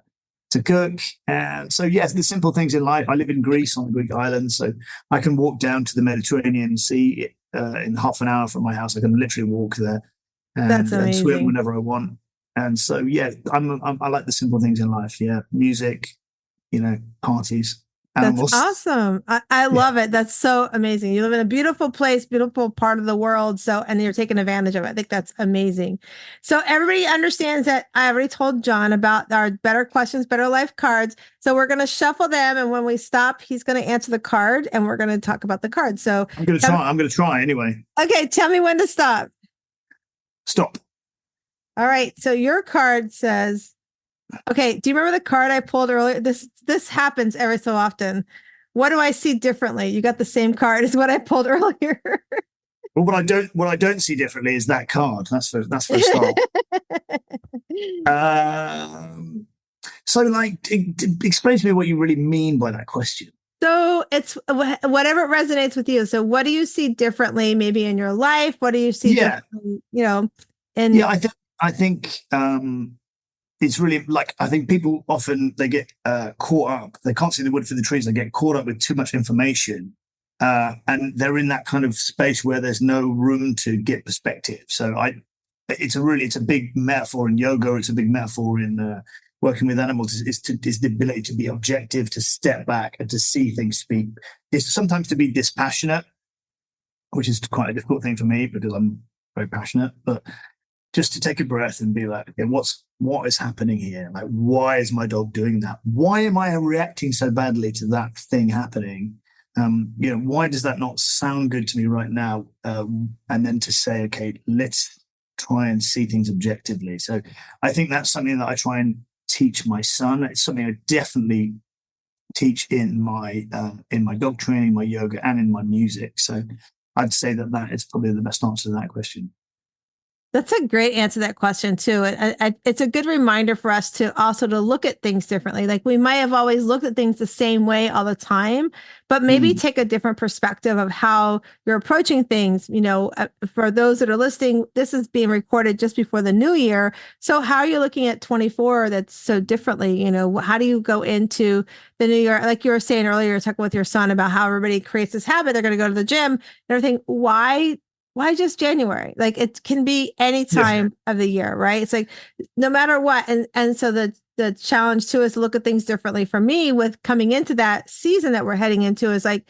A: cook. And so, yes, the simple things in life. I live in Greece on the Greek island, so I can walk down to the Mediterranean Sea in half an hour from my house. I can literally walk there and swim whenever I want. And so, yeah, I like the simple things in life. Yeah, music, parties.
B: That's
A: animals.
B: awesome. I
A: Yeah.
B: love it. That's so amazing. You live in a beautiful place, beautiful part of the world. So, and you're taking advantage of it. I think that's amazing. So everybody understands that I already told John about our better questions, better life cards. So we're going to shuffle them. And when we stop, he's going to answer the card and we're going to talk about the card. So
A: I'm going to try. I'm going to try anyway.
B: Okay. Tell me when to stop.
A: Stop.
B: All right. So your card says, okay, do you remember the card I pulled earlier? This happens every so often. What do I see differently? You got the same card as what I pulled earlier.
A: Well, what I don't see differently is that card. That's for a start. So, like, explain to me what you really mean by that question.
B: So it's whatever resonates with you. So what do you see differently, maybe in your life? What do you see differently, and
A: I think it's really like, I think people often, they get caught up. They can't see the wood for the trees. They get caught up with too much information. And they're in that kind of space where there's no room to get perspective. So it's a big metaphor in yoga. It's a big metaphor in working with animals. Is the ability to be objective, to step back and to see things speak. It's sometimes to be dispassionate, which is quite a difficult thing for me because I'm very passionate, but just to take a breath and be like, okay, what is happening here? Like, why is my dog doing that? Why am I reacting so badly to that thing happening? Why does that not sound good to me right now? And then to say, okay, let's try and see things objectively. So I think that's something that I try and teach my son. It's something I definitely teach in my dog training, my yoga, and in my music. So I'd say that is probably the best answer to that question.
B: That's a great answer to that question too. It's a good reminder for us to also to look at things differently. Like we might have always looked at things the same way all the time, but maybe take a different perspective of how you're approaching things. For those that are listening, this is being recorded just before the new year. So how are you looking at 24 that's so differently? How do you go into the new year? Like you were saying earlier, talking with your son about how everybody creates this habit. They're going to go to the gym and everything. Why just January? Like it can be any time of the year, right? It's like no matter what. And so the challenge too is to look at things differently. For me, with coming into that season that we're heading into, is like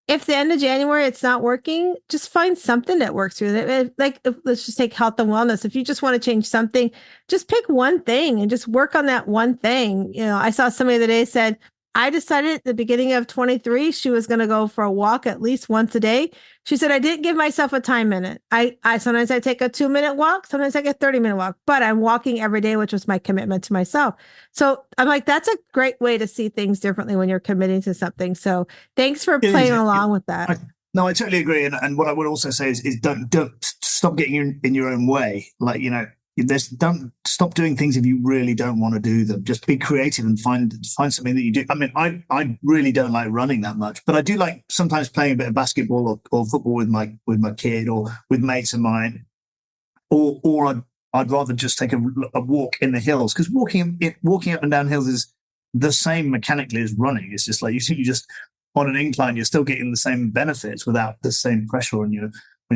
B: if the end of January it's not working, just find something that works for you. Let's just take health and wellness. If you just want to change something, just pick one thing and just work on that one thing. I saw somebody the other day said, I decided at the beginning of 23, she was going to go for a walk at least once a day. She said, I didn't give myself a time limit. I sometimes I take a 2-minute walk. Sometimes I get 30-minute walk, but I'm walking every day, which was my commitment to myself. So I'm like, that's a great way to see things differently when you're committing to something. So thanks for playing along with that.
A: I totally agree. And what I would also say is don't stop getting in your own way. Like, don't stop doing things if you really don't want to do them. Just be creative and find something that you do. I mean, I really don't like running that much, but I do like sometimes playing a bit of basketball or football with my kid or with mates of mine. Or I'd rather just take a walk in the hills, because walking up and down hills is the same mechanically as running. It's just like you just on an incline, you're still getting the same benefits without the same pressure on your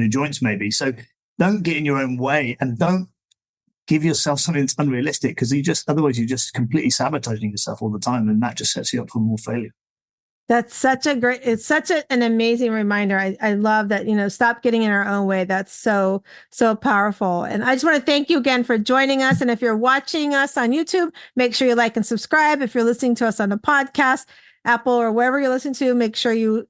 A: joints, maybe. So don't get in your own way and don't give yourself something that's unrealistic, because otherwise you're just completely sabotaging yourself all the time, and that just sets you up for more failure.
B: That's it's such an amazing reminder. I love that, stop getting in our own way. That's so, so powerful. And I just want to thank you again for joining us. And if you're watching us on YouTube, make sure you like and subscribe. If you're listening to us on the podcast, Apple or wherever you listen to, make sure you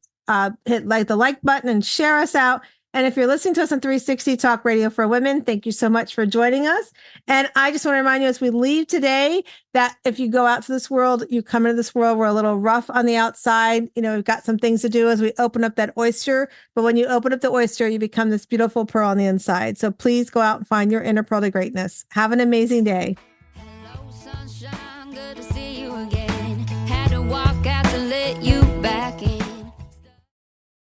B: hit the like button and share us out. And if you're listening to us on 360 Talk Radio for Women, thank you so much for joining us. And I just want to remind you as we leave today that if you go out to this world, you come into this world, we're a little rough on the outside. We've got some things to do as we open up that oyster. But when you open up the oyster, you become this beautiful pearl on the inside. So please go out and find your inner pearl to greatness. Have an amazing day.